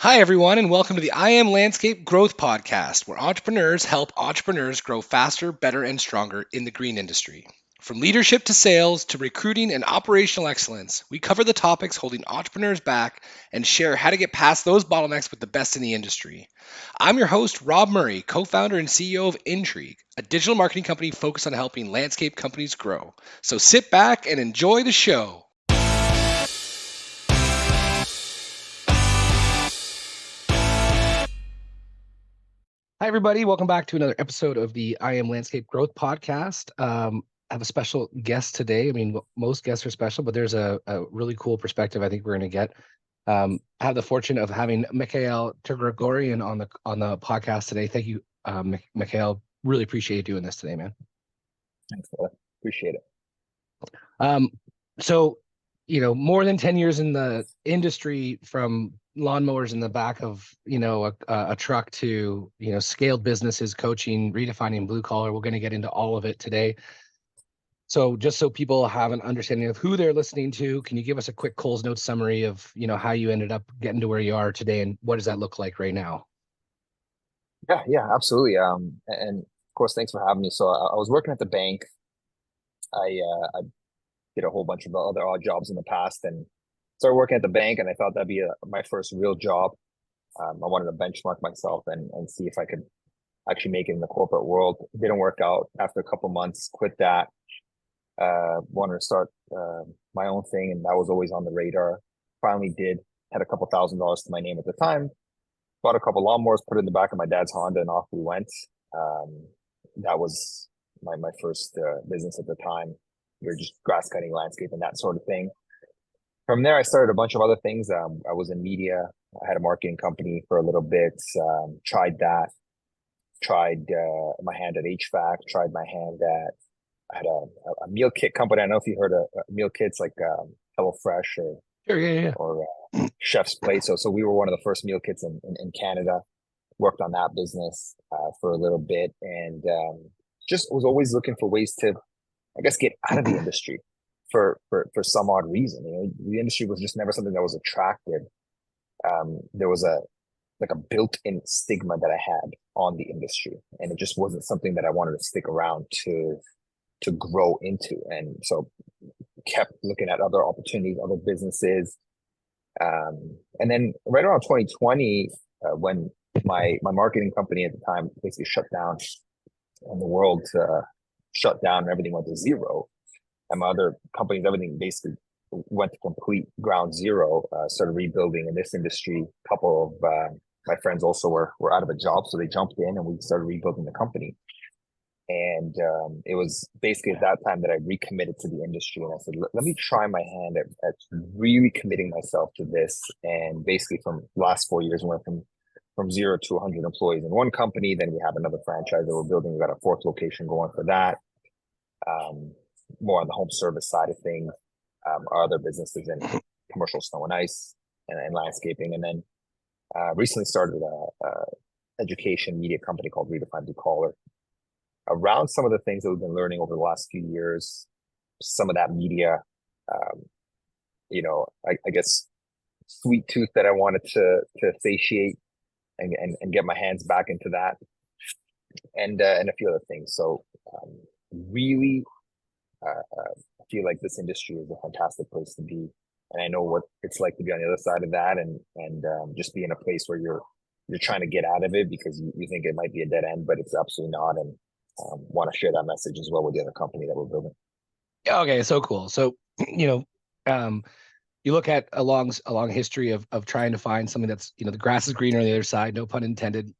Hi, everyone, and welcome to the I Am Landscape Growth Podcast, where entrepreneurs help entrepreneurs grow faster, better, and stronger in the green industry. From leadership to sales to recruiting and operational excellence, we cover the topics holding entrepreneurs back and share how to get past those bottlenecks with the best in the industry. I'm your host, Rob Murray, co founder and CEO of Intrigue, a digital marketing company focused on helping landscape companies grow. So sit back and enjoy the show. Hi, everybody. Welcome back to another episode of the I Am Landscape Growth Podcast. I have a special guest today. I mean, most guests are special, but there's a really cool perspective I think we're going to get. I have the fortune of having Mikayel Ter-Grigoryan on the podcast today. Thank you, Mikayel. Really appreciate you doing this today, man. Thanks, brother. Appreciate it. Um, so, more than 10 years in the industry, from lawnmowers in the back of, a truck to, scaled businesses, coaching, redefining blue collar. We're going to get into all of it today. So just so people have an understanding of who they're listening to, can you give us a quick Coles Notes summary of, how you ended up getting to where you are today and what does that look like right now? Yeah, absolutely. And of course, thanks for having me. So I was working at the bank. I did a whole bunch of other odd jobs in the past, and started working at the bank. And I thought that'd be my first real job. I wanted to benchmark myself and see if I could actually make it in the corporate world. It didn't work out. After a couple months, quit that. Wanted to start my own thing, and that was always on the radar. Finally did. Had a couple $1,000s to my name at the time. Bought a couple lawnmowers, put it in the back of my dad's Honda, and off we went. Um, that was my first business at the time. We were just grass cutting, landscape, and that sort of thing. From there, I started a bunch of other things. I was in media. I had a marketing company for a little bit. Tried that. Tried my hand at HVAC. Tried my hand at. I had a meal kit company. I don't know if you heard of meal kits like HelloFresh Sure, yeah. or Chef's Plate. So we were one of the first meal kits in Canada. Worked on that business for a little bit, and just was always looking for ways to, I guess, get out of the industry for some odd reason. The industry was just never something that was attractive. There was a built-in stigma that I had on the industry, and it just wasn't something that I wanted to stick around to grow into. And so kept looking at other opportunities, other businesses. And then right around 2020, when my marketing company at the time basically shut down and the world shut down and everything went to zero, and my other companies, everything basically went to complete ground zero, started rebuilding in this industry. A couple of my friends also were out of a job, so they jumped in and we started rebuilding the company. And it was basically at that time that I recommitted to the industry. And I said, let me try my hand at really committing myself to this. And basically from last 4 years, we went from 0 to 100 employees in one company. Then we have another franchise that we're building. We got a fourth location going for that. More on the home service side of things. Our other businesses in commercial snow and ice and landscaping. And then recently started a education media company called Redefine Blue Collar, around some of the things that we've been learning over the last few years, some of that media, um, I guess sweet tooth that I wanted to satiate and get my hands back into that, and a few other things. So really, I feel like this industry is a fantastic place to be, and I know what it's like to be on the other side of that, and just be in a place where you're trying to get out of it because you think it might be a dead end, but it's absolutely not. And want to share that message as well with the other company that we're building. Okay, so cool. So, you know, um, you look at a long history of trying to find something that's, the grass is greener on the other side, no pun intended,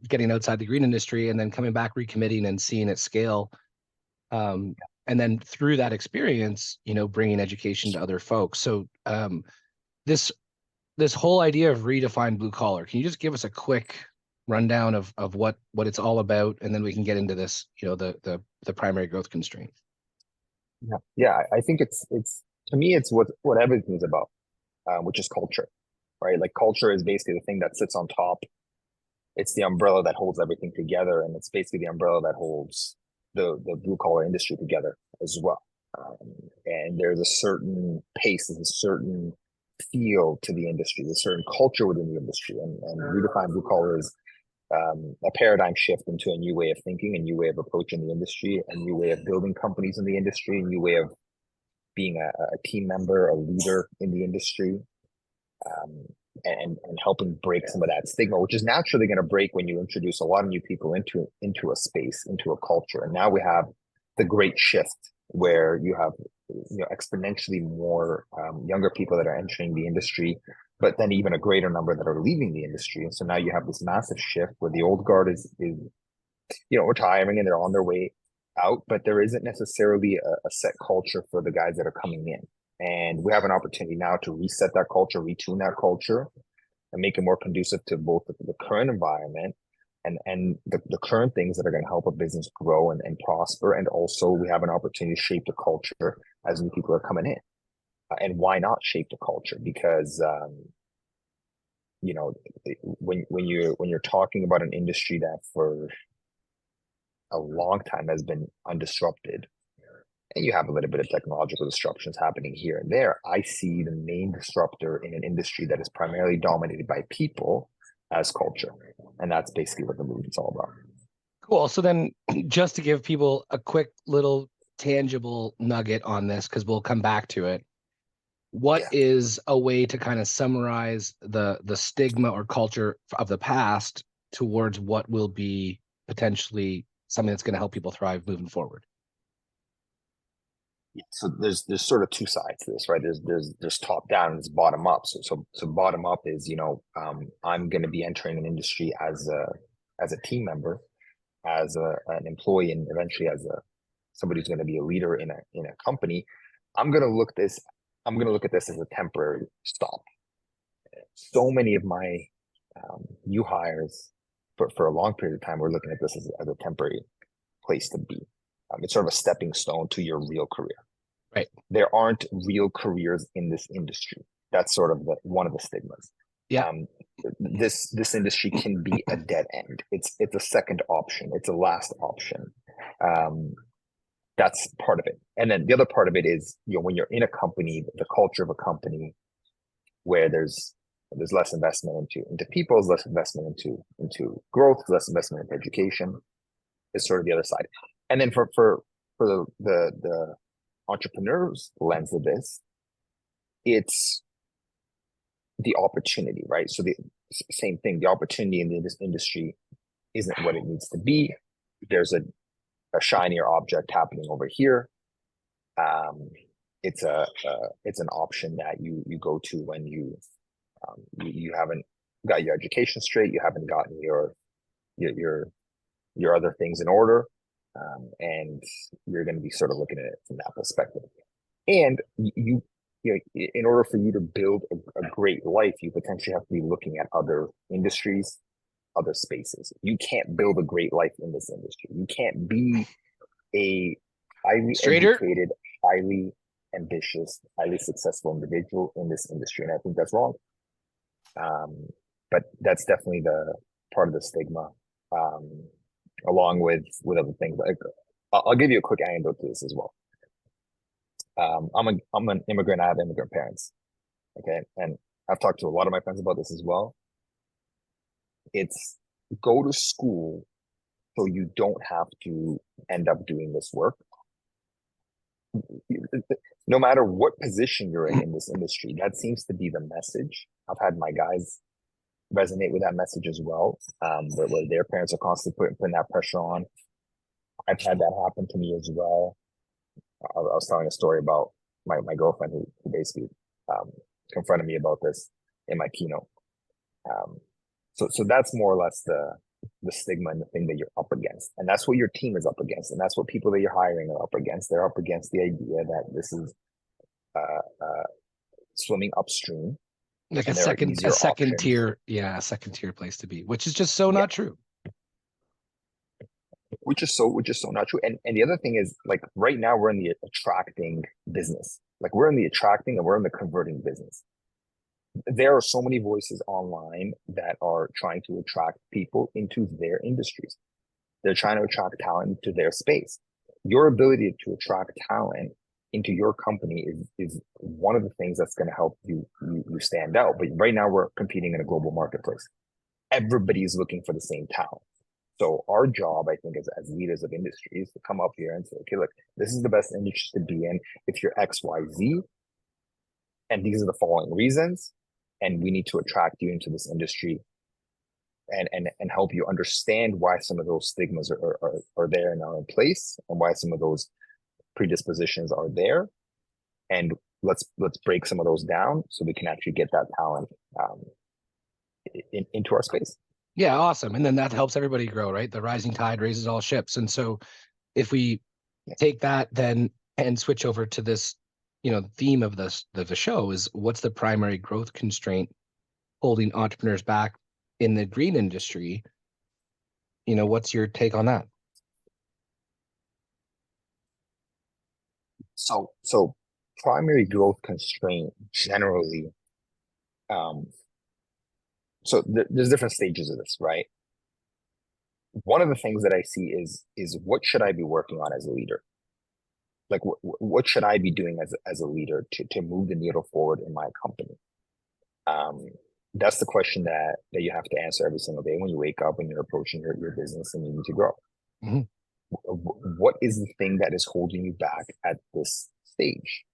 getting outside the green industry and then coming back, recommitting and seeing it scale. Um, and then through that experience, bringing education to other folks. So this this whole idea of redefine blue collar, can you just give us a quick rundown of what it's all about, and then we can get into this, the primary growth constraint. Yeah. I think it's to me it's what everything is about, which is culture, right? Like culture is basically the thing that sits on top. It's the umbrella that holds everything together, and it's basically the umbrella that holds the blue collar industry together as well. And there's a certain pace, there's a certain feel to the industry, a certain culture within the industry. And redefine blue collar is a paradigm shift into a new way of thinking, a new way of approaching the industry, a new way of building companies in the industry, a new way of being a team member, a leader in the industry, and helping break some of that stigma, which is naturally going to break when you introduce a lot of new people into a space, into a culture. And now we have the great shift where you have exponentially more younger people that are entering the industry, but then even a greater number that are leaving the industry. And so now you have this massive shift where the old guard is retiring and they're on their way out, but there isn't necessarily a set culture for the guys that are coming in. And we have an opportunity now to reset that culture, retune that culture, and make it more conducive to both the current environment and the current things that are going to help a business grow and prosper. And also we have an opportunity to shape the culture as new people are coming in. And why not shape the culture? Because when you're talking about an industry that for a long time has been undisrupted, and you have a little bit of technological disruptions happening here and there, I see the main disruptor in an industry that is primarily dominated by people as culture. And that's basically what the movement's all about. Cool. So then just to give people a quick little tangible nugget on this, because we'll come back to it. What is a way to kind of summarize the stigma or culture of the past towards what will be potentially something that's going to help people thrive moving forward? So there's sort of two sides to this, right? There's top down and there's bottom up. So bottom up is, I'm going to be entering an industry as a team member, as an employee, and eventually as somebody who's going to be a leader in a company. I'm going to look at this as a temporary stop. So many of my new hires for a long period of time, we're looking at this as a temporary place to be. It's sort of a stepping stone to your real career. Right. There aren't real careers in this industry. That's sort of one of the stigmas. Yeah. This industry can be a dead end. It's a second option. It's a last option. That's part of it. And then the other part of it is, when you're in a company, the culture of a company where there's less investment into people, less investment into growth, less investment into education, is sort of the other side. And then for the entrepreneur's lens of this, it's the opportunity, right? So the same thing, the opportunity in this industry isn't what it needs to be. There's a shinier object happening over here. It's an option that you go to when you haven't got your education straight, you haven't gotten your other things in order. And you're going to be sort of looking at it from that perspective. And in order for you to build a great life, you potentially have to be looking at other industries, other spaces. You can't build a great life in this industry. You can't be a highly educated, highly ambitious, highly successful individual in this industry. And I think that's wrong. But that's definitely the part of the stigma. Along with other things. Like, I'll give you a quick anecdote to this as well. I'm an immigrant. I have immigrant parents. Okay, and I've talked to a lot of my friends about this as well. It's go to school so you don't have to end up doing this work. No matter what position you're in this industry, that seems to be the message. I've had my guys resonate with that message as well, where their parents are constantly putting that pressure on. I've had that happen to me as well. I was telling a story about my girlfriend who basically confronted me about this in my keynote. So that's more or less the stigma and the thing that you're up against. And that's what your team is up against. And that's what people that you're hiring are up against. They're up against the idea that this is swimming upstream. Like a second tier place to be, which is just so not true. Which is so not true. And the other thing is, like, right now we're in the attracting business. Like, we're in the attracting and we're in the converting business. There are so many voices online that are trying to attract people into their industries. They're trying to attract talent to their space. Your ability to attract talent into your company is one of the things that's going to help you stand out. But right now we're competing in a global marketplace. Everybody's looking for the same talent. So our job, I think, as leaders of industries, to come up here and say, okay, look, this is the best industry to be in if you're X, Y, Z, and these are the following reasons, and we need to attract you into this industry and help you understand why some of those stigmas are there and are in place, and why some of those predispositions are there, and let's break some of those down so we can actually get that talent into our space. Yeah, awesome. And then that helps everybody grow, right? The rising tide raises all ships. And so if we take that then and switch over to this, theme of the show is, what's the primary growth constraint holding entrepreneurs back in the green industry? What's your take on that? So primary growth constraint generally, so there's different stages of this, right? One of the things that I see is what should I be working on as a leader? Like what should I be doing as a leader to move the needle forward in my company? That's the question that you have to answer every single day when you wake up, when you're approaching your business and you need to grow. Mm-hmm. What is the thing that is holding you back at this stage?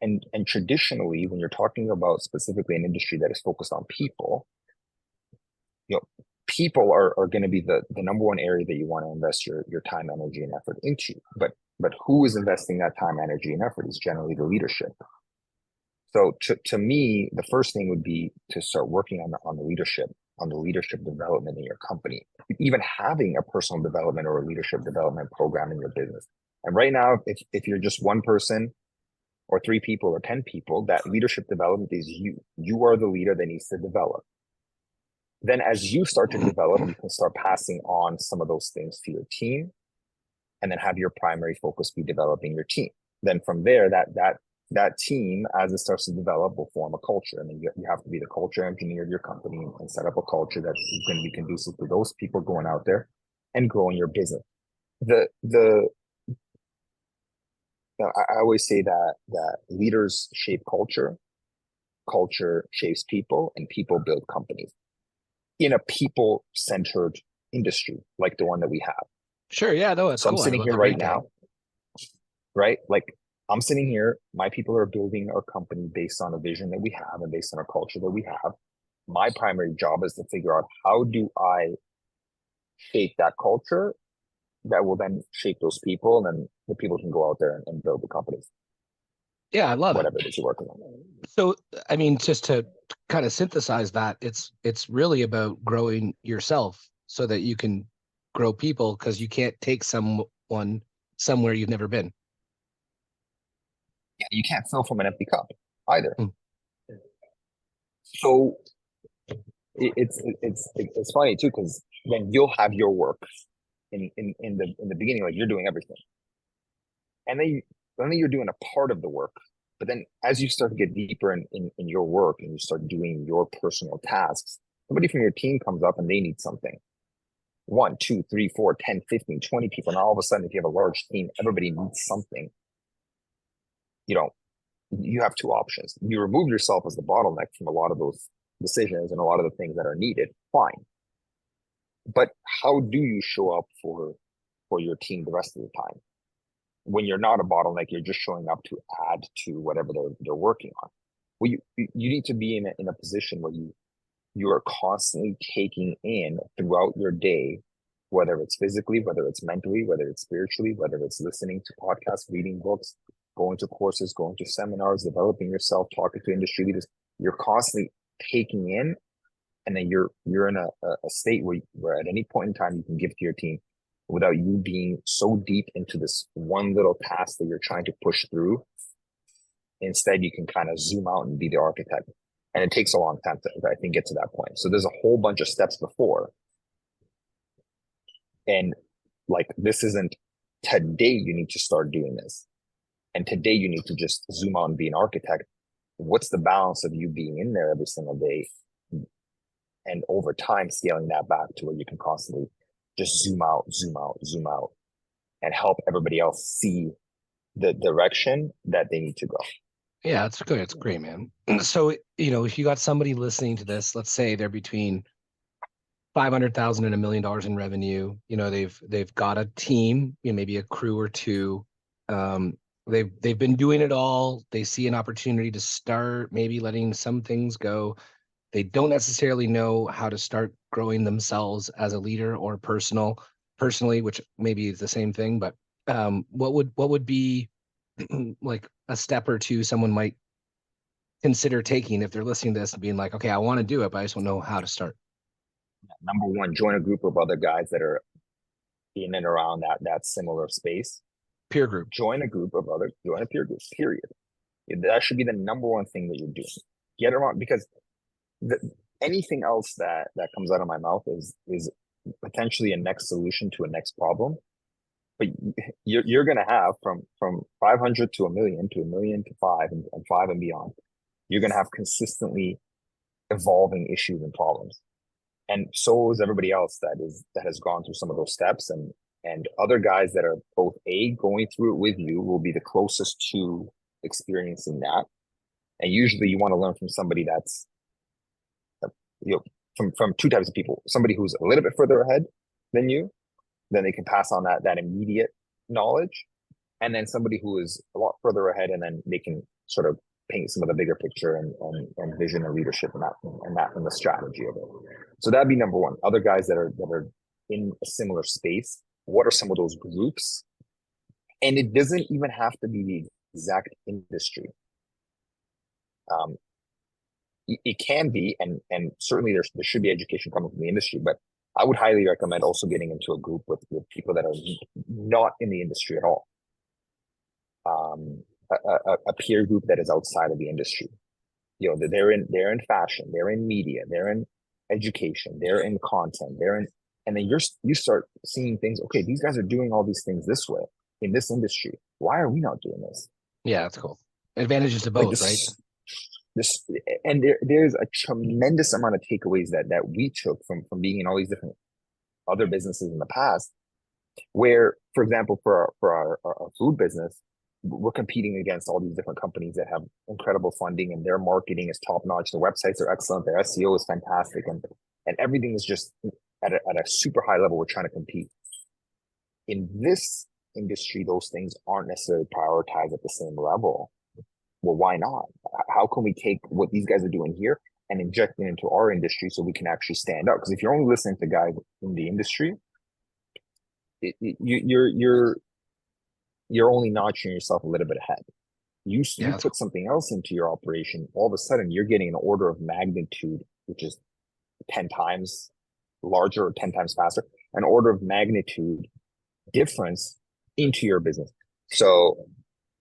And traditionally, when you're talking about specifically an industry that is focused on people, people are going to be the number one area that you want to invest your time, energy, and effort into. But who is investing that time, energy, and effort is generally the leadership. So to me, the first thing would be to start working on the leadership development in your company, even having a personal development or a leadership development program in your business. And right now, if you're just one person or 3 people or 10 people, that leadership development is you are the leader that needs to develop. Then as you start to develop, you can start passing on some of those things to your team, and then have your primary focus be developing your team. Then from there, that team, as it starts to develop, will form a culture. And then you have to be the culture engineer of your company and set up a culture that's going to be conducive to those people going out there and growing your business. I always say that leaders shape culture shapes people, and people build companies in a people-centered industry like the one that we have. Sure. Yeah, no, it's so cool. I'm sitting here right now, right? Like I'm sitting here, my people are building our company based on a vision that we have and based on a culture that we have. My primary job is to figure out, how do I shape that culture that will then shape those people, and then the people can go out there and build the companies. Yeah, I love whatever it is you're working on. So, I mean, just to kind of synthesize that, it's really about growing yourself so that you can grow people, because you can't take someone somewhere you've never been. Yeah, you can't fill from an empty cup either. Mm. So it's funny too, because then you'll have your work in the beginning, like you're doing everything, and then you're doing a part of the work. But then as you start to get deeper in your work and you start doing your personal tasks, somebody from your team comes up and they need something. 1, 2, 3, 4, 10, 15, 20 people. And all of a sudden, if you have a large team, everybody needs something. You have 2 options. You remove yourself as the bottleneck from a lot of those decisions and a lot of the things that are needed. Fine. But how do you show up for your team the rest of the time? When you're not a bottleneck, you're just showing up to add to whatever they're working on. Well, you need to be in a position where you are constantly taking in throughout your day, whether it's physically, whether it's mentally, whether it's spiritually, whether it's listening to podcasts, reading books, going to courses, going to seminars, developing yourself, talking to industry leaders. You're constantly taking in, and then you're in a state where at any point in time you can give to your team without you being so deep into this one little task that you're trying to push through. Instead, you can kind of zoom out and be the architect. And it takes a long time to, I think, get to that point. So there's a whole bunch of steps before. And like, this isn't today you need to start doing this. And today you need to just zoom out and be an architect. What's the balance of you being in there every single day? And over time, scaling that back to where you can constantly just zoom out, and help everybody else see the direction that they need to go. Yeah, it's good. It's great, man. So, if you got somebody listening to this, let's say they're between 500,000 and $1 million in revenue. They've got a team, maybe a crew or two. Um, they've been doing it all. They see an opportunity to start maybe letting some things go. They don't necessarily know how to start growing themselves as a leader or personally, which maybe is the same thing. But what would be like a step or two someone might consider taking if they're listening to this and being like, okay, I want to do it, but I just don't know how to start? Number one, join a group of other guys that are in and around that similar space. Peer group. Join a peer group, period. That should be the number one thing that you're doing. Get around, because anything else that comes out of my mouth is potentially a next solution to a next problem. But you're going to have from 500 to 1 million to 1 million to 5 and 5 and beyond. You're going to have consistently evolving issues and problems. And so is everybody else that has gone through some of those steps, and other guys that are both going through it with you will be the closest to experiencing that. And usually you want to learn from somebody that's from two types of people: somebody who's a little bit further ahead than you, then they can pass on that immediate knowledge, and then somebody who is a lot further ahead, and then they can sort of paint some of the bigger picture and vision and leadership and the strategy of it. So that'd be number one. Other guys that are in a similar space. What are some of those groups? And it doesn't even have to be the exact industry. It can be, and certainly there should be education coming from the industry, but I would highly recommend also getting into a group with people that are not in the industry at all. A peer group that is outside of the industry. They're in fashion, they're in media, they're in education, they're in content, and then you start seeing things. Okay, these guys are doing all these things this way in this industry. Why are we not doing this? Yeah, that's cool. Advantages to both, right? And there's a tremendous amount of takeaways that we took from being in all these different other businesses in the past, where, for example, for our food business, we're competing against all these different companies that have incredible funding, and their marketing is top notch. Their websites are excellent. Their SEO is fantastic, and everything is just at a super high level. We're trying to compete. In this industry, those things aren't necessarily prioritized at the same level. Well, why not? How can we take what these guys are doing here and inject it into our industry so we can actually stand out? Because if you're only listening to guys in the industry, you're only notching yourself a little bit ahead. You put something else into your operation, all of a sudden you're getting an order of magnitude, which is 10 times larger or 10 times faster, an order of magnitude difference into your business. So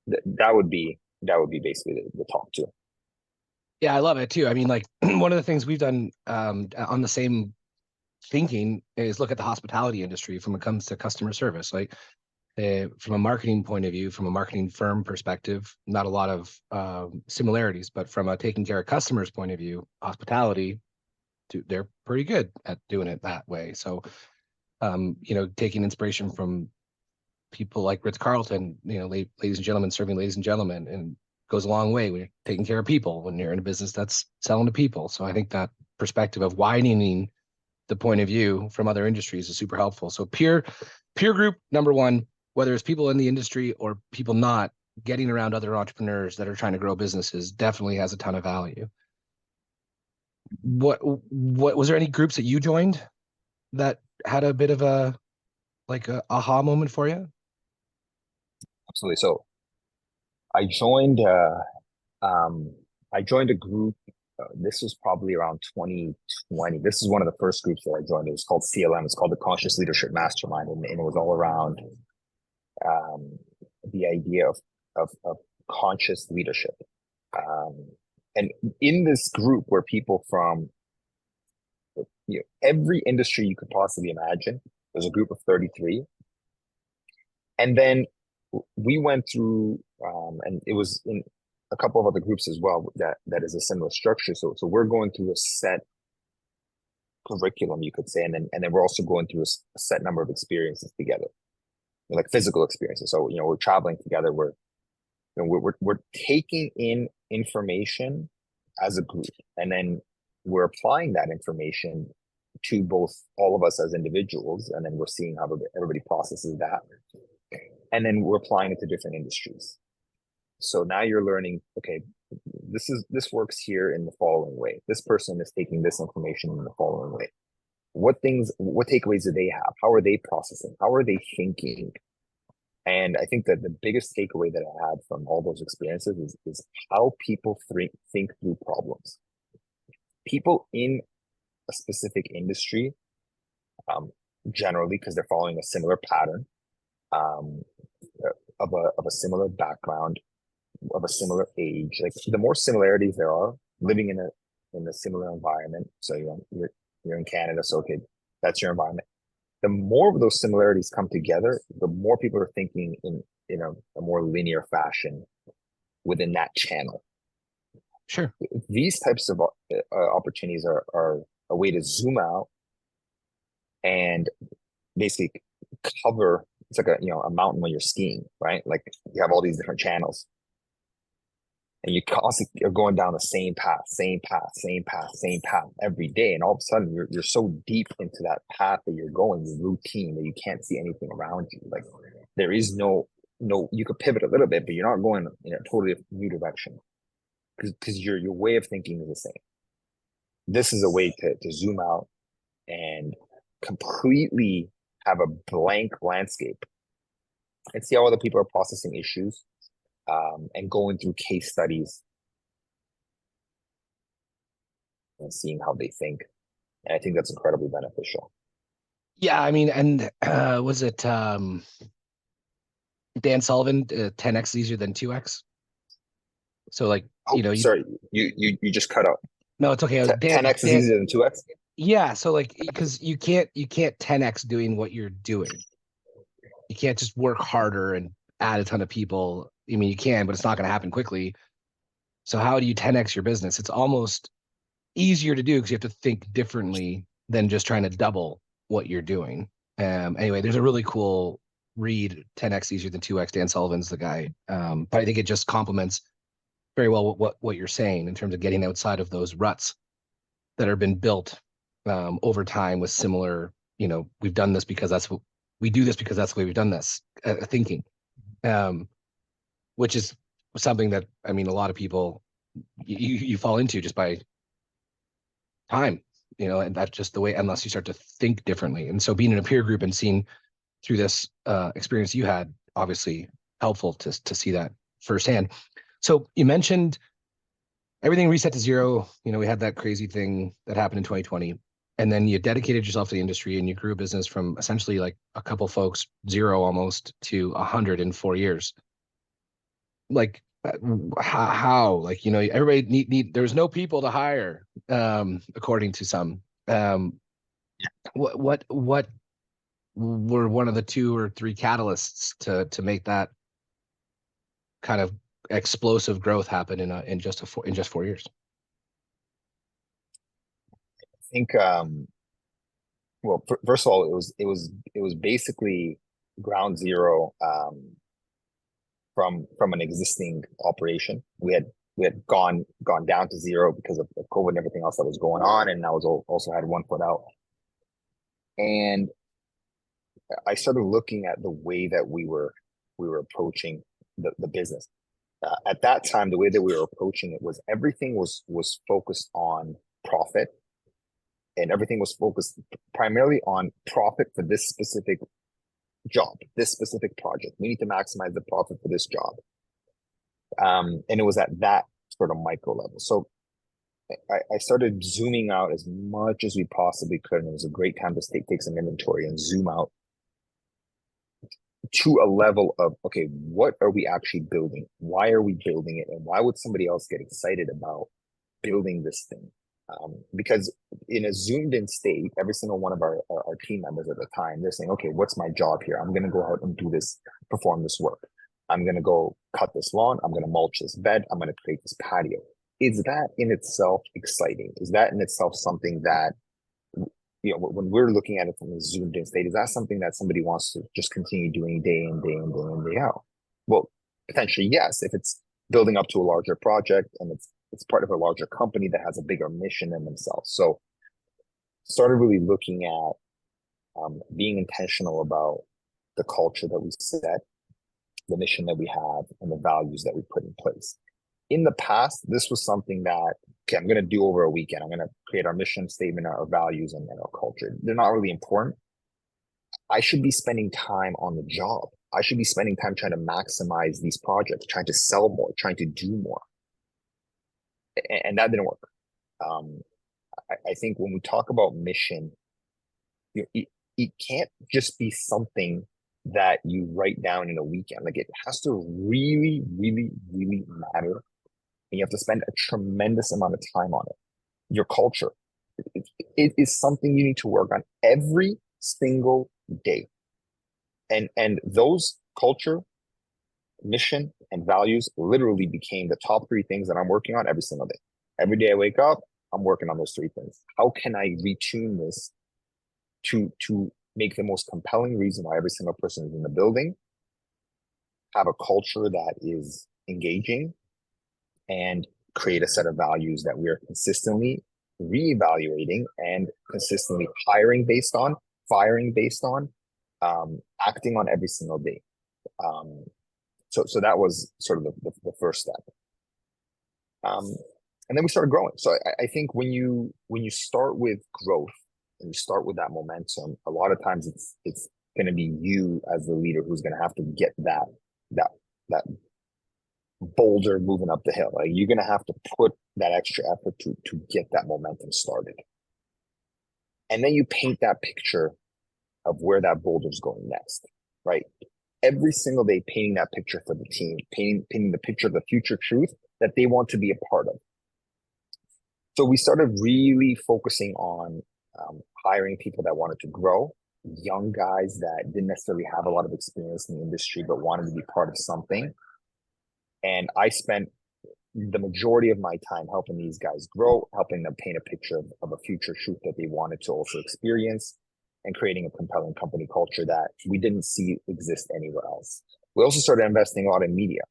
that would be basically the talk too. Yeah, I love it too. I mean, like one of the things we've done on the same thinking is look at the hospitality industry when it comes to customer service. Like from a marketing point of view, from a marketing firm perspective, not a lot of similarities, but from a taking care of customers point of view, hospitality, they're pretty good at doing it that way. So, taking inspiration from people like Ritz-Carlton, ladies and gentlemen serving ladies and gentlemen, and goes a long way when you're taking care of people, when you're in a business that's selling to people. So I think that perspective of widening the point of view from other industries is super helpful. So peer group, number one, whether it's people in the industry or people not, getting around other entrepreneurs that are trying to grow businesses definitely has a ton of value. What was there any groups that you joined that had a bit of a aha moment for you? Absolutely. So I joined a group. This was probably around 2020. This is one of the first groups that I joined. It was called CLM. It's called the Conscious Leadership Mastermind, and it was all around the idea of conscious leadership. And in this group were people from every industry you could possibly imagine. There's a group of 33. And then we went through, and it was in a couple of other groups as well that is a similar structure. So we're going through a set curriculum, you could say, and then we're also going through a set number of experiences together, like physical experiences. So we're traveling together, we're And we're taking in information as a group, and then we're applying that information to both all of us as individuals, and then we're seeing how everybody processes that, and then we're applying it to different industries. So now you're learning, okay, this works here in the following way. This person is taking this information in the following way. What takeaways do they have? How are they processing? How are they thinking? And I think that the biggest takeaway that I had from all those experiences is how people think through problems. People in a specific industry, generally, because they're following a similar pattern, of a similar background, of a similar age. Like the more similarities there are, living in a similar environment. So you're in Canada, so okay, that's your environment. The more of those similarities come together, the more people are thinking in a more linear fashion within that channel. Sure. These types of opportunities are a way to zoom out and basically cover. It's like a mountain when you're skiing, right? Like you have all these different channels, and you constantly are going down the same path every day, and all of a sudden you're so deep into that path that you're going, the routine, that you can't see anything around you. Like there is no, you could pivot a little bit, but you're not going in a totally new direction because your way of thinking is the same. This is a way to zoom out and completely have a blank landscape and see how other people are processing issues, and going through case studies and seeing how they think. And I think that's incredibly beneficial. Yeah, I mean, and was it Dan Sullivan, 10x easier than 2x? So like, Sorry, you just cut out. No, it's okay. I was 10x is easier than 2x. Yeah, so like, because you can't 10x doing what you're doing. You can't just work harder and add a ton of people. I mean, you can, but it's not going to happen quickly. So how do you 10x your business? It's almost easier to do because you have to think differently than just trying to double what you're doing. Anyway, there's a really cool read, 10x easier than 2x. Dan Sullivan's the guy. But I think it just complements very well what you're saying in terms of getting outside of those ruts that have been built over time with similar, we've done this because that's what we do, this because that's the way we've done this thinking, which is something that, I mean, a lot of people you fall into just by time, and that's just the way, unless you start to think differently. And so being in a peer group and seeing through this experience you had, obviously helpful to see that firsthand. So you mentioned everything reset to zero. We had that crazy thing that happened in 2020, and then you dedicated yourself to the industry and you grew a business from essentially like a couple folks, zero almost, to 100 in 4 years. Like how, like, everybody need there was no people to hire, according to some. What were one of the 2 or 3 catalysts to make that kind of explosive growth happen in just 4 years? I think well, first of all, it was basically ground zero, from an existing operation. We had gone down to zero because of COVID and everything else that was going on, and I was also had one foot out. And I started looking at the way that we were approaching the business. At that time, the way that we were approaching it was everything was focused on profit, and everything was focused primarily on profit for this specific job, this specific project. We need to maximize the profit for this job. And it was at that sort of micro level. So I started zooming out as much as we possibly could. And it was a great time to take some inventory and zoom out to a level of, okay, what are we actually building? Why are we building it? And why would somebody else get excited about building this thing? Because in a zoomed in state, every single one of our team members at the time, they're saying, okay, what's my job here? I'm going to go out and do this, perform this work. I'm going to go cut this lawn. I'm going to mulch this bed. I'm going to create this patio. Is that in itself exciting? Is that in itself something that, when we're looking at it from a zoomed in state, is that something that somebody wants to just continue doing day in, day in, day in, day out? Well, potentially yes, if it's building up to a larger project and it's part of a larger company that has a bigger mission than themselves. So started really looking at being intentional about the culture that we set, the mission that we have, and the values that we put in place. In the past, this was something that, okay, I'm going to do over a weekend. I'm going to create our mission statement, our values, and our culture. They're not really important. I should be spending time on the job. I should be spending time trying to maximize these projects, trying to sell more, trying to do more. And that didn't work. I think when we talk about mission, it can't just be something that you write down in a weekend. Like, it has to really, really, really matter. And you have to spend a tremendous amount of time on it. Your culture, it is something you need to work on every single day. And those culture, mission, and values literally became the top three things that I'm working on every single day. Every day I wake up, I'm working on those three things. How can I retune this to make the most compelling reason why every single person is in the building, have a culture that is engaging, and create a set of values that we are consistently reevaluating and consistently hiring based on, firing based on, acting on every single day. So that was sort of the first step. And then we started growing. So I think when you start with growth and you start with that momentum, a lot of times it's going to be you as the leader who's going to have to get that boulder moving up the hill. Like, you're going to have to put that extra effort to get that momentum started. And then you paint that picture of where that boulder's going next, right? Every single day, painting that picture for the team, painting the picture of the future truth that they want to be a part of. So we started really focusing on hiring people that wanted to grow, young guys that didn't necessarily have a lot of experience in the industry, but wanted to be part of something. And I spent the majority of my time helping these guys grow, helping them paint a picture of a future truth that they wanted to also experience, and creating a compelling company culture that we didn't see exist anywhere else. We also started investing a lot in media.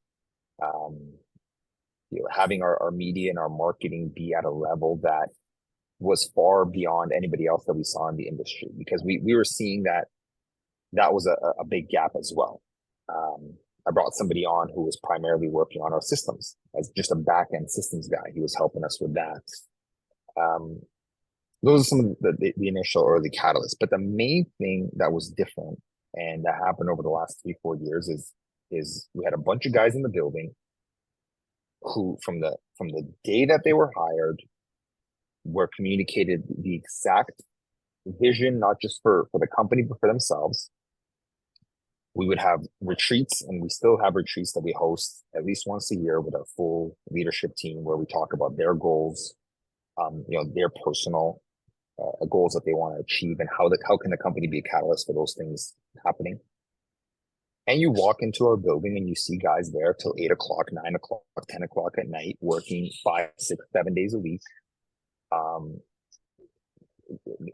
Having our media and our marketing be at a level that was far beyond anybody else that we saw in the industry, because we were seeing that was a big gap as well. I brought somebody on who was primarily working on our systems as just a back-end systems guy. He was helping us with that. Those are some of the initial early catalysts. But the main thing that was different and that happened over the last 3-4 years is we had a bunch of guys in the building who, from the day that they were hired, were communicated the exact vision, not just for the company, but for themselves. We would have retreats, and we still have retreats that we host at least once a year with our full leadership team, where we talk about their goals, their personal goals that they want to achieve, and how can the company be a catalyst for those things happening. And you walk into our building and you see guys there till 8 o'clock, 9 o'clock, 10 o'clock at night, working 5, 6, 7 days a week.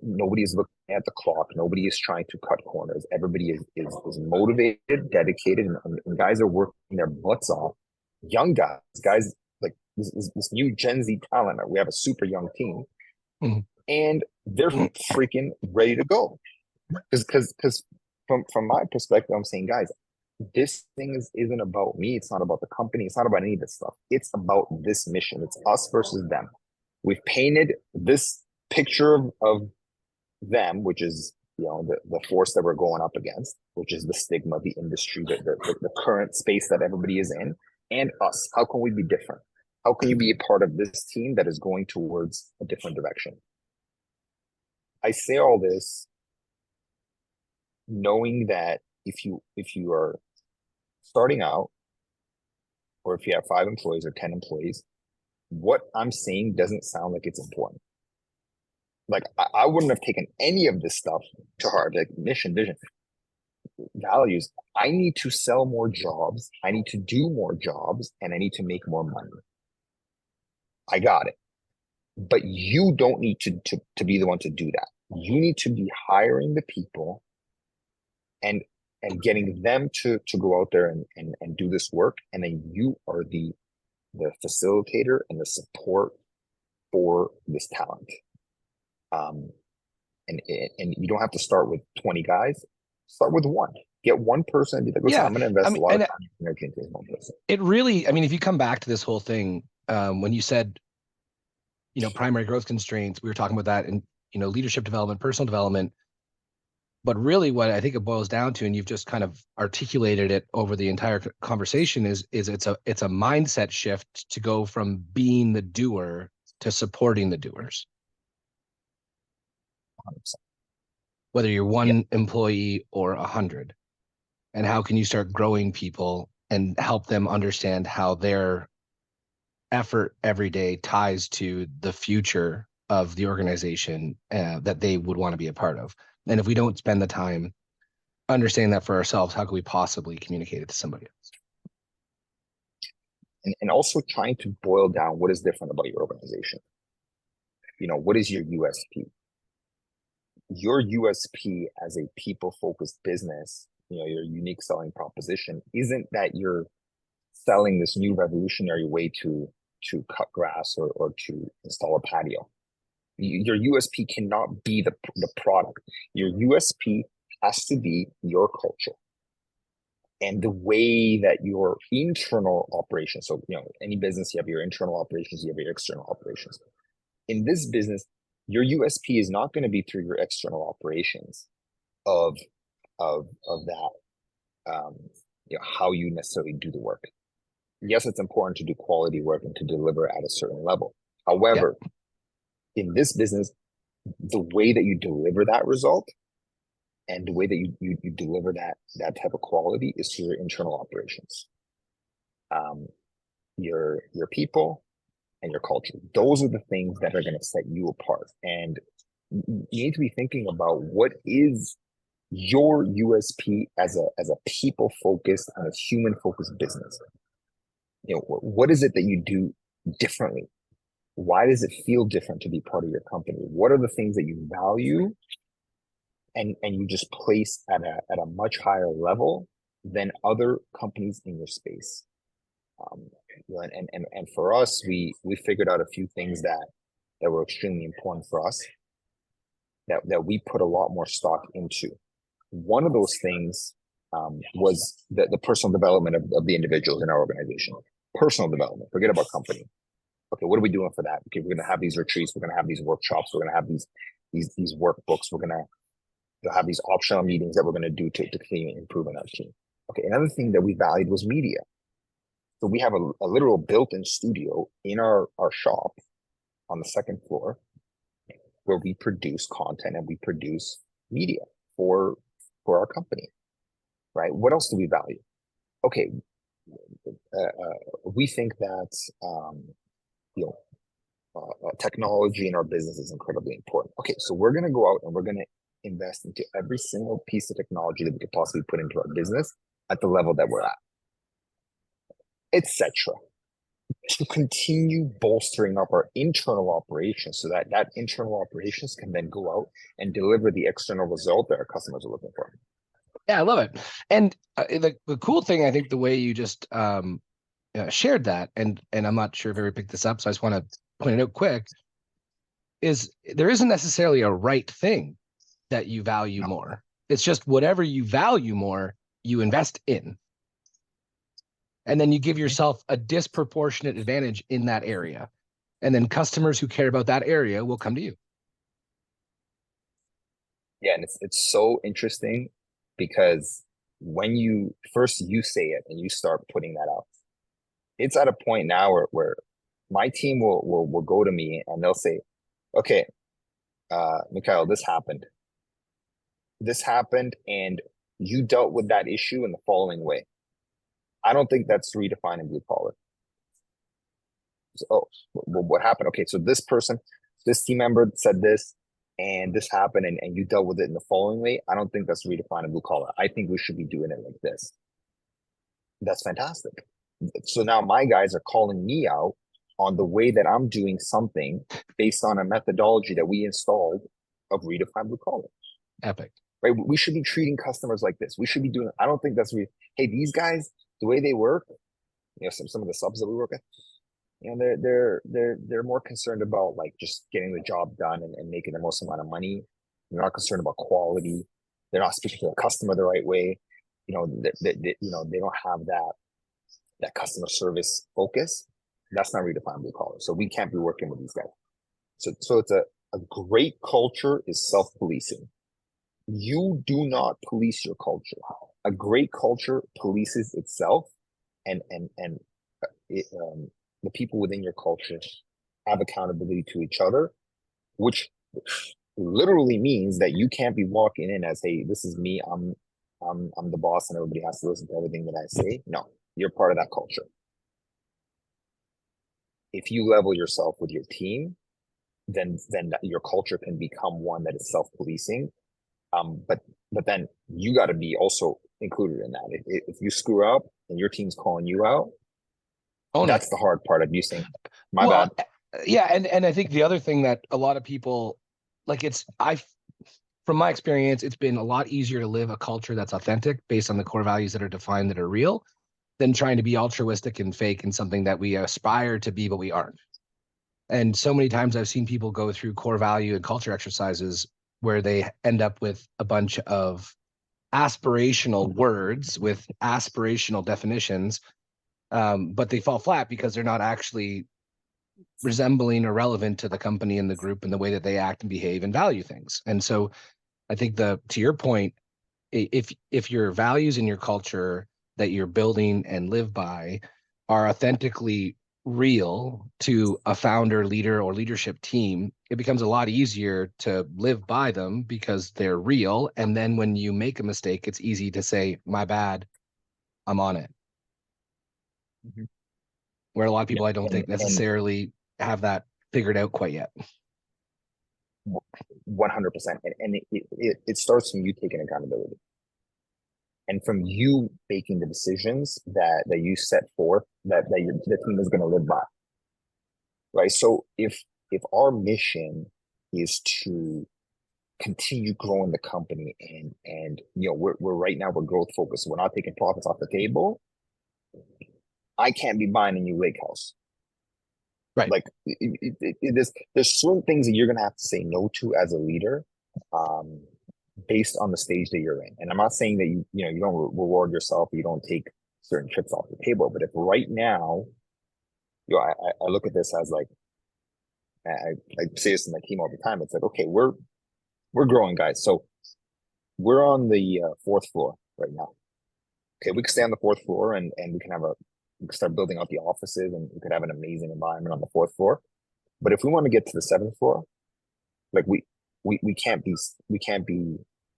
Nobody is looking at the clock. Nobody is trying to cut corners. Everybody is motivated, dedicated, and guys are working their butts off. Young guys like this new Gen Z talent. We have a super young team, and they're freaking ready to go. Because from my perspective, I'm saying, guys, this thing isn't about me. It's not about the company. It's not about any of this stuff. It's about this mission. It's us versus them. We've painted this picture of them, which is the force that we're going up against, which is the stigma, the industry, the current space that everybody is in, and us. How can we be different? How can you be a part of this team that is going towards a different direction? I say all this knowing that if you are starting out, or if you have 5 employees or 10 employees, what I'm saying doesn't sound like it's important. Like, I wouldn't have taken any of this stuff to heart, like mission, vision, values. I need to sell more jobs. I need to do more jobs, and I need to make more money. I got it. But you don't need to be the one to do that. You need to be hiring the people and and getting them to go out there and do this work. And then you are the facilitator and the support for this talent. And you don't have to start with 20 guys. Start with one. Get one person and be like, listen, I'm going to invest a lot of time and energy into this one person. It really, I mean, if you come back to this whole thing, when you said, primary growth constraints, we were talking about that in, leadership development, personal development. But really what I think it boils down to, and you've just kind of articulated it over the entire conversation, is it's a mindset shift to go from being the doer to supporting the doers. 100%. Whether you're one employee or 100. And how can you start growing people and help them understand how their effort every day ties to the future of the organization that they would want to be a part of. And if we don't spend the time understanding that for ourselves, how can we possibly communicate it to somebody else? And also trying to boil down what is different about your organization. What is your USP? Your USP as a people-focused business, your unique selling proposition isn't that you're selling this new revolutionary way to cut grass or to install a patio. Your USP cannot be the product. Your USP has to be your culture and the way that your internal operations. So, any business, you have your internal operations, you have your external operations. In this business, your USP is not going to be through your external operations of that, how you necessarily do the work. Yes, it's important to do quality work and to deliver at a certain level. However, in this business, the way that you deliver that result and the way that you deliver that type of quality is through your internal operations, your people and your culture. Those are the things that are going to set you apart. And you need to be thinking about what is your USP as a people focused and a human focused business. What is it that you do differently? Why does it feel different to be part of your company? What are the things that you value and you just place at a much higher level than other companies in your space? And for us, we figured out a few things that were extremely important for us that we put a lot more stock into. One of those things was the personal development of the individuals in our organization. Personal development, forget about company. Okay, what are we doing for that? Okay, we're going to have these retreats, we're going to have these workshops, we're going to have these workbooks, we're going to have these optional meetings that we're going to do to continue improving our team. Okay, another thing that we valued was media. So we have a literal built-in studio in our shop on the second floor where we produce content and we produce media for our company, right? What else do we value? Okay, we think that technology in our business is incredibly important. Okay, so we're going to go out and we're going to invest into every single piece of technology that we could possibly put into our business at the level that we're at, etc. To continue bolstering up our internal operations so that internal operations can then go out and deliver the external result that our customers are looking for. Yeah, I love it. And the cool thing, I think the way you just shared that, and I'm not sure if everybody picked this up, so I just want to point it out quick, is there isn't necessarily a right thing that you value more. It's just whatever you value more, you invest in. And then you give yourself a disproportionate advantage in that area. And then customers who care about that area will come to you. Yeah, and it's so interesting because when you say it and you start putting that out, it's at a point now where my team will go to me and they'll say, okay, Mikayel, this happened and you dealt with that issue in the following way. I don't think that's redefining blue collar. So, what happened? Okay, so this team member said this, and this happened, and you dealt with it in the following way. I don't think that's redefining blue collar. I think we should be doing it like this. That's fantastic. So now my guys are calling me out on the way that I'm doing something based on a methodology that we installed of redefine blue collar. Epic. right? We should be treating customers like this. We should be doing, I don't think that's hey, these guys, the way they work, some of the subs that we work with, they're more concerned about like just getting the job done and making the most amount of money. They're not concerned about quality. They're not speaking to the customer the right way. They don't have that customer service focus. That's not redefined blue collar. So we can't be working with these guys. So it's a great culture is self-policing. You do not police your culture. A great culture polices itself, and the people within your culture have accountability to each other, which literally means that you can't be walking in as, hey, this is me. I'm the boss, and everybody has to listen to everything that I say. No, you're part of that culture. If you level yourself with your team, then your culture can become one that is self-policing. But then you got to be also included in that. If you screw up and your team's calling you out, that's the hard part of you saying, my bad. Yeah, and I think the other thing that a lot of people like, from my experience, it's been a lot easier to live a culture that's authentic based on the core values that are defined, that are real, than trying to be altruistic and fake in something that we aspire to be, but we aren't. And so many times I've seen people go through core value and culture exercises where they end up with a bunch of aspirational words with aspirational definitions, but they fall flat because they're not actually resembling or relevant to the company and the group and the way that they act and behave and value things. And so I think to your point, if your values and your culture that you're building and live by are authentically real to a founder, leader, or leadership team, it becomes a lot easier to live by them because they're real. And then when you make a mistake, it's easy to say, my bad, I'm on it. Mm-hmm. Where a lot of people, I don't think necessarily have that figured out quite yet. 100%. And it starts from you taking accountability. And from you making the decisions that you set forth that the team is going to live by, right? So if our mission is to continue growing the company and we're right now we're growth focused, we're not taking profits off the table, I can't be buying a new lake house, right? Like there's certain things that you're going to have to say no to as a leader, based on the stage that you're in. And I'm not saying that you don't reward yourself, you don't take certain chips off the table. But if right now, I look at this as like, I say this to my team all the time. It's like, okay, we're growing, guys. So we're on the 4th floor right now. Okay, we can stay on the 4th floor and we can start building out the offices, and we could have an amazing environment on the 4th floor. But if we want to get to the 7th floor, like we can't be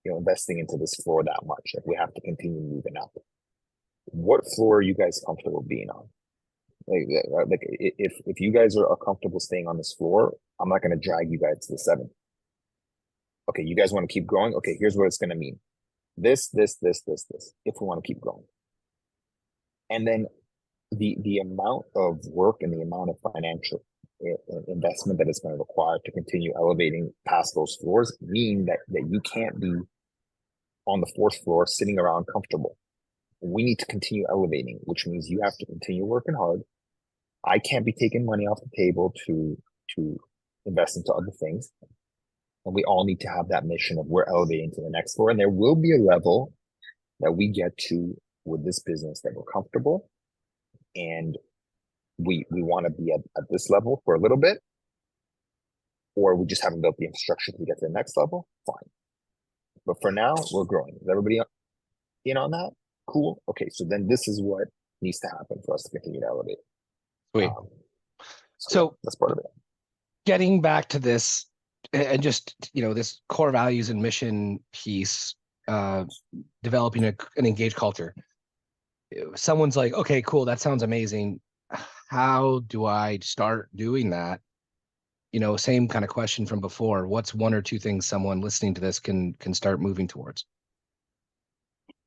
investing into this floor that much. Like we have to continue moving up. What floor are you guys comfortable being on? Like if you guys are comfortable staying on this floor, I'm not going to drag you guys to the 7th. Okay, you guys want to keep growing? Okay, here's what it's going to mean. This, if we want to keep growing. And then the amount of work and the amount of financial investment that it's going to require to continue elevating past those floors mean that you can't be on the 4th floor sitting around comfortable. We need to continue elevating, which means you have to continue working hard. I can't be taking money off the table to invest into other things. And we all need to have that mission of we're elevating to the next floor. And there will be a level that we get to with this business that we're comfortable, and we want to be at this level for a little bit, or we just haven't built the infrastructure to get to the next level. Fine. But for now, we're growing. Is everybody in on that? Cool. Okay. So then this is what needs to happen for us to continue to elevate. Sweet. So that's part of it. Getting back to this and just, this core values and mission piece, developing an engaged culture. Someone's like, okay, cool. That sounds amazing. How do I start doing that? Same kind of question from before. What's 1 or 2 things someone listening to this can start moving towards?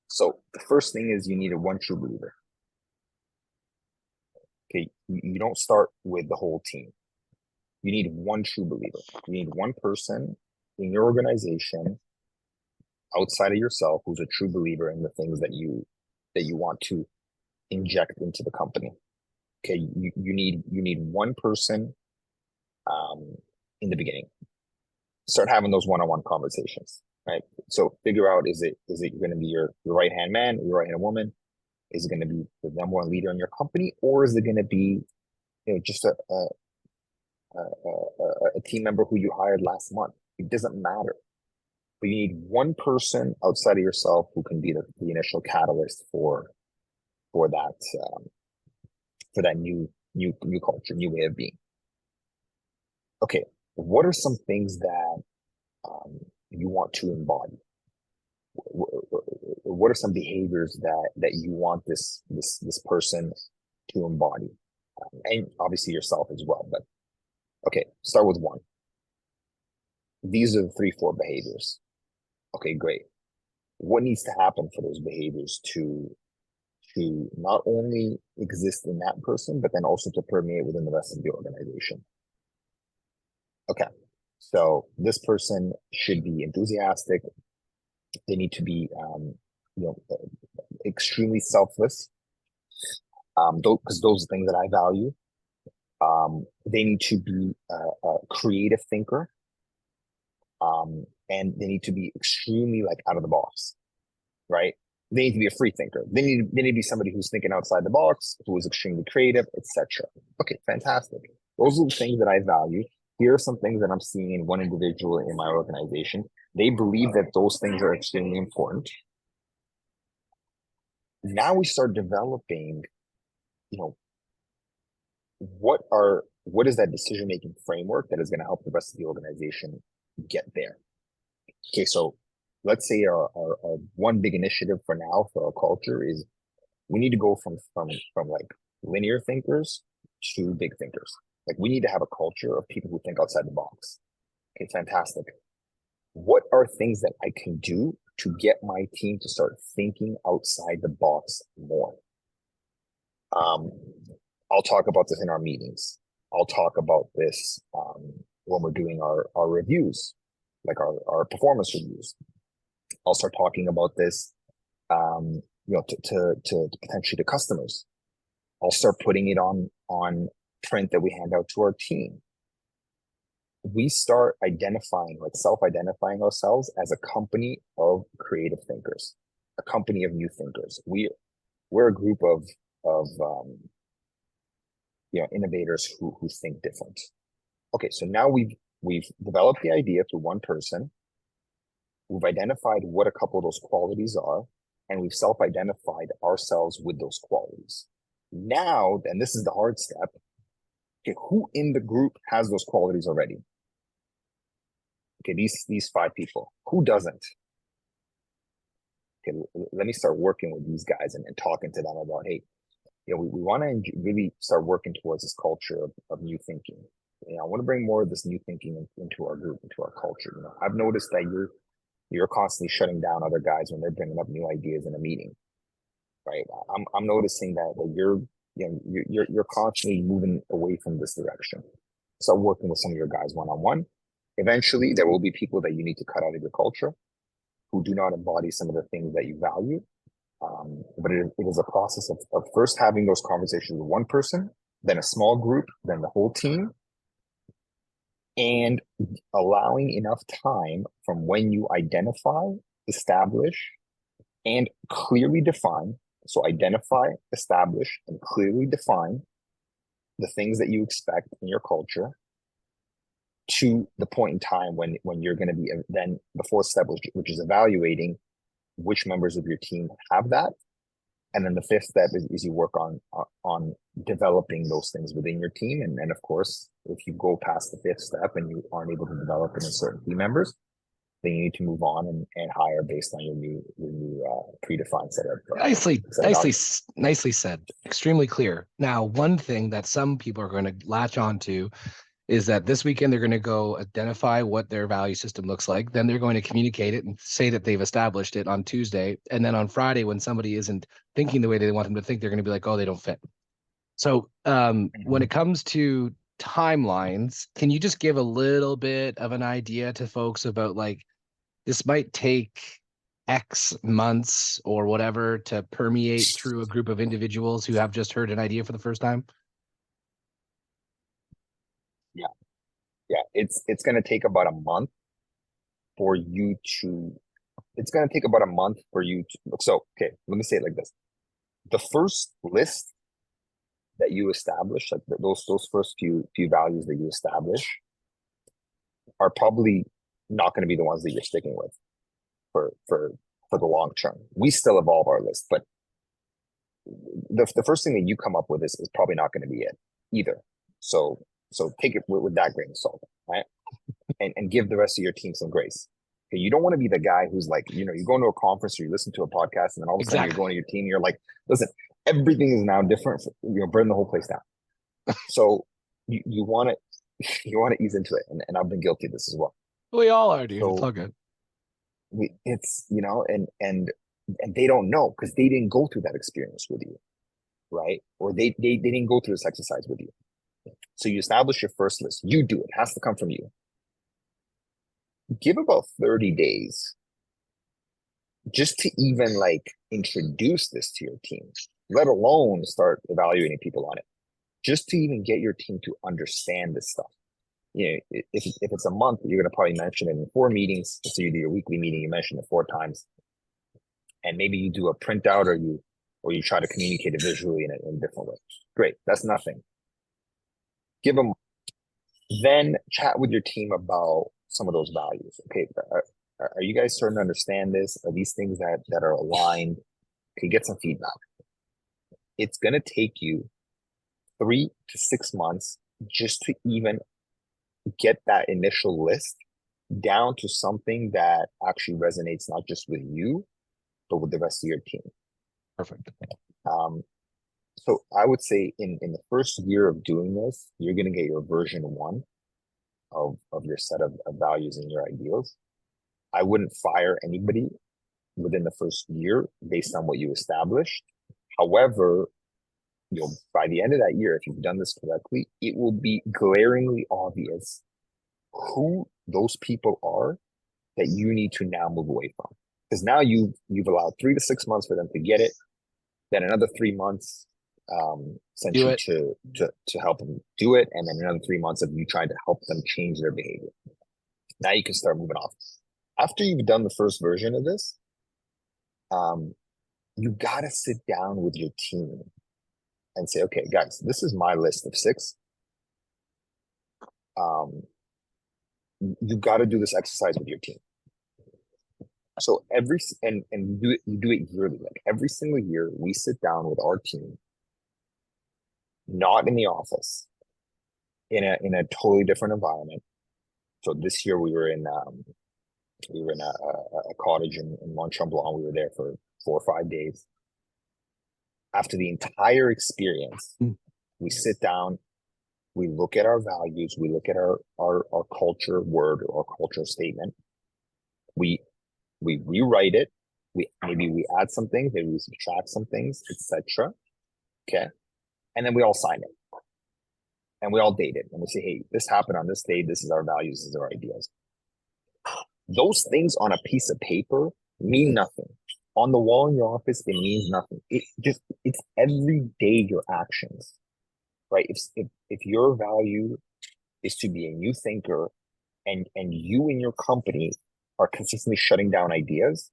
So the first thing is you need a one true believer. Okay, you don't start with the whole team. You need one true believer. You need one person in your organization outside of yourself who's a true believer in the things that you want to inject into the company. Okay, you need one person um, in the beginning. Start having those one-on-one conversations, right? So figure out, is it going to be your right-hand man, your right-hand woman? Is it going to be the number one leader in your company, or is it going to be, just a team member who you hired last month? It doesn't matter. But you need one person outside of yourself who can be the initial catalyst for that new culture, new way of being. Okay, what are some things that you want to embody? What are some behaviors that you want this person to embody, and obviously yourself as well? But okay, start with one. These are the 3-4 behaviors. Okay, great. What needs to happen for those behaviors to not only exist in that person, but then also to permeate within the rest of the organization? Okay, so this person should be enthusiastic. They need to be, extremely selfless. Because those are things that I value. They need to be a creative thinker. And they need to be extremely like out of the box, right? They need to be a free thinker. They need to be somebody who's thinking outside the box, who is extremely creative, etc. Okay, fantastic. Those are the things that I value. Here are some things that I'm seeing in one individual in my organization. They believe that those things are extremely important. Now we start developing, what is that decision-making framework that is going to help the rest of the organization get there? Okay, so let's say our one big initiative for now for our culture is we need to go from like linear thinkers to big thinkers. Like we need to have a culture of people who think outside the box. Okay, fantastic. What are things that I can do to get my team to start thinking outside the box more? I'll talk about this in our meetings. I'll talk about this when we're doing our reviews, like our performance reviews. I'll start talking about this, to potentially to customers. I'll start putting it on print that we hand out to our team. We start identifying, like self-identifying ourselves as a company of creative thinkers, a company of new thinkers. We're a group of innovators who think different. Okay, so now we've developed the idea through one person. We've identified what a couple of those qualities are, and we've self-identified ourselves with those qualities. Now, and this is the hard step, okay, who in the group has those qualities already? Okay, these 5 people. Who doesn't? Okay, let me start working with these guys and talking to them about, hey, we want to really start working towards this culture of new thinking. I want to bring more of this new thinking into our group, into our culture. I've noticed that you're constantly shutting down other guys when they're bringing up new ideas in a meeting, right? I'm noticing that you're constantly moving away from this direction. Start working with some of your guys one-on-one. Eventually, there will be people that you need to cut out of your culture who do not embody some of the things that you value. But it is a process of first having those conversations with one person, then a small group, then the whole team, and allowing enough time from when you identify, establish, and clearly define. So identify, establish, and clearly define the things that you expect in your culture to the point in time when you're going to be then the 4th step, which is evaluating which members of your team have that. And then the 5th step is you work on developing those things within your team. And of course, if you go past the 5th step and you aren't able to develop it in certain team members, then you need to move on and hire based on your new predefined set of nicely said. Extremely clear. Now, one thing that some people are going to latch on to is that this weekend they're going to go identify what their value system looks like. Then they're going to communicate it and say that they've established it on Tuesday. And then on Friday, when somebody isn't thinking the way they want them to think, they're going to be like, oh, they don't fit. So when it comes to timelines, can you just give a little bit of an idea to folks about, like, this might take X months or whatever to permeate through a group of individuals who have just heard an idea for the first time? Yeah. Yeah. It's going to take about a month for you to, it's going to take about a month for you to, so, okay, let me say it like this. The first list that you establish, like those first few values that you establish are probably not going to be the ones that you're sticking with for the long term. We still evolve our list, but the first thing that you come up with is probably not going to be it either. So take it with that grain of salt, right? And give the rest of your team some grace. Okay, you don't want to be the guy who's like, you know, you go to a conference or you listen to a podcast, and then all of a sudden you're going to your team, and you're like, listen, everything is now different. You know, burn the whole place down. So you want to you want to ease into it, and I've been guilty of this as well. We all are, dude. It's So all good. it's, you know, and they don't know because they didn't go through that experience with you, right? Or they didn't go through this exercise with you. So you establish your first list. You do it. It has to come from you. Give about 30 days just to even like introduce this to your team, let alone start evaluating people on it. Just to even get your team to understand this stuff. You know, if it's a month, you're going to probably mention it in 4 meetings. So you do your weekly meeting, you mention it 4 times, and maybe you do a printout, or you try to communicate it visually in a different way. Great, that's nothing. Give them, then chat with your team about some of those values. Okay, are you guys starting to understand this? Are these things that are aligned? Okay, get some feedback. It's going to take you 3 to 6 months just to even get that initial list down to something that actually resonates not just with you, but with the rest of your team. Perfect. So I would say in the first year of doing this, you're going to get your version 1 of your set of values and your ideals. I wouldn't fire anybody within the first year based on what you established. However, by the end of that year, if you've done this correctly, it will be glaringly obvious who those people are that you need to now move away from. Because now you've allowed 3 to 6 months for them to get it, then another 3 months essentially to help them do it, and then another 3 months of you trying to help them change their behavior. Now you can start moving off. After you've done the first version of this, you got to sit down with your team and say, okay, guys, this is my list of 6. You got to do this exercise with your team. So you do it yearly. Like every single year, we sit down with our team, not in the office, in a totally different environment. So this year we were in a cottage in Mont Tremblant. We were there for 4 or 5 days. After the entire experience, we sit down, we look at our values, we look at our culture word or our culture statement. We rewrite it. Maybe we add some things, maybe we subtract some things, etc. Okay, and then we all sign it, and we all date it, and we say, hey, this happened on this day. This is our values. This is our ideas. Those things on a piece of paper mean nothing. On the wall in your office, it means nothing. It's every day your actions, right? If your value is to be a new thinker, and you in your company are consistently shutting down ideas,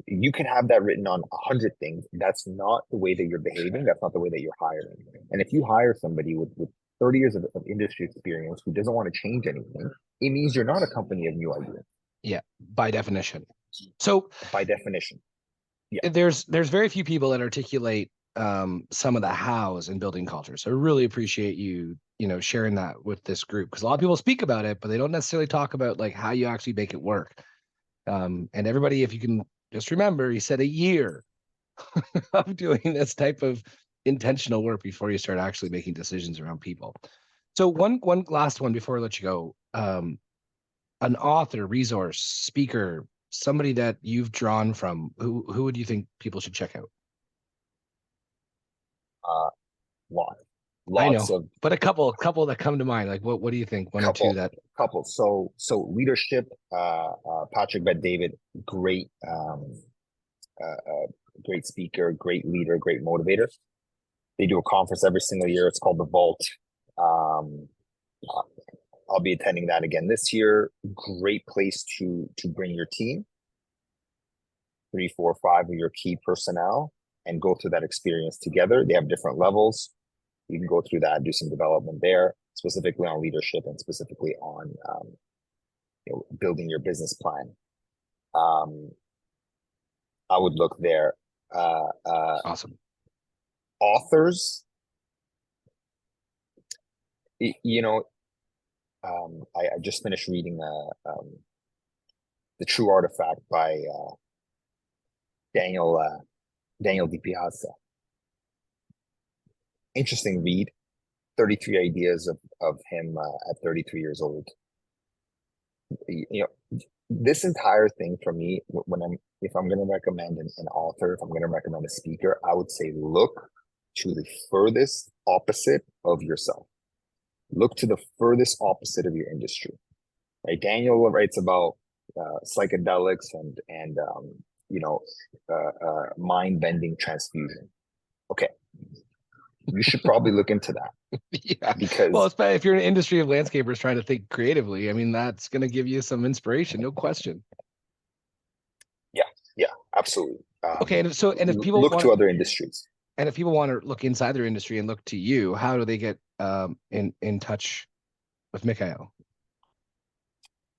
you can have that written on 100 things. That's not the way that you're behaving. That's not the way that you're hiring. And if you hire somebody with 30 years of industry experience who doesn't want to change anything, it means you're not a company of new ideas. Yeah, by definition. So by definition, yeah, there's very few people that articulate some of the hows in building culture. So I really appreciate you sharing that with this group, because a lot of people speak about it, but they don't necessarily talk about like how you actually make it work. And everybody, if you can just remember, he said a year of doing this type of intentional work before you start actually making decisions around people. So one last one before I let you go. An author, resource, speaker, somebody that you've drawn from, who would you think people should check out? lot. I lots know, of but a couple that come to mind. Like, what do you think? One or two that. couple. So leadership. Patrick Bet David, great, great speaker, great leader, great motivator. They do a conference every single year. It's called the Vault. Um, I'll be attending that again this year. Great place to bring your team, 3, 4, 5 of your key personnel, and go through that experience together. They have different levels. You can go through that, do some development there, specifically on leadership and specifically on building your business plan. I would look there. Awesome. Authors, I just finished reading The True Artifact by Daniel DiPiazza. Interesting read. 33 ideas of him at 33 years old. This entire thing for me, if I'm going to recommend an author, if I'm going to recommend a speaker, I would say look to the furthest opposite of yourself. Look to the furthest opposite of your industry. Right? Daniel writes about psychedelics and mind-bending transfusion. Okay, you should probably look into that. Yeah, because well, especially if you're in an industry of landscapers trying to think creatively, I mean, that's going to give you some inspiration, no question. Yeah, absolutely. Okay, and if people look to other industries, and if people want to look inside their industry and look to you, how do they get in touch with Mikayel?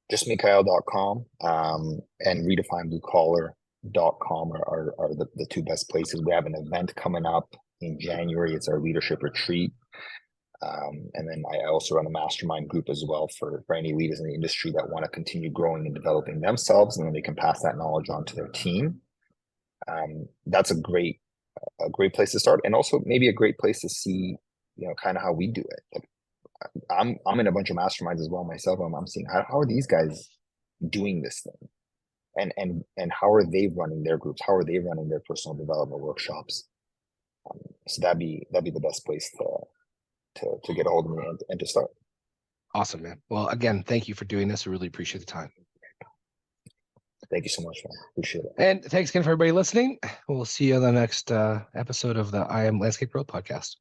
Just Mikayel.com and redefinebluecollar.com are the two best places. We have an event coming up in January. It's our leadership retreat. And then I also run a mastermind group as well for any leaders in the industry that want to continue growing and developing themselves, and then they can pass that knowledge on to their team. That's a great place to start, and also maybe a great place to see, kind of how we do it. Like, I'm in a bunch of masterminds as well myself. I'm seeing how are these guys doing this thing, and how are they running their groups? How are they running their personal development workshops? So that'd be the best place to get a hold of me and to start. Awesome, man. Well, again, thank you for doing this. I really appreciate the time. Thank you so much, man. Appreciate it. And thanks again for everybody listening. We'll see you on the next episode of the I Am Landscape Growth podcast.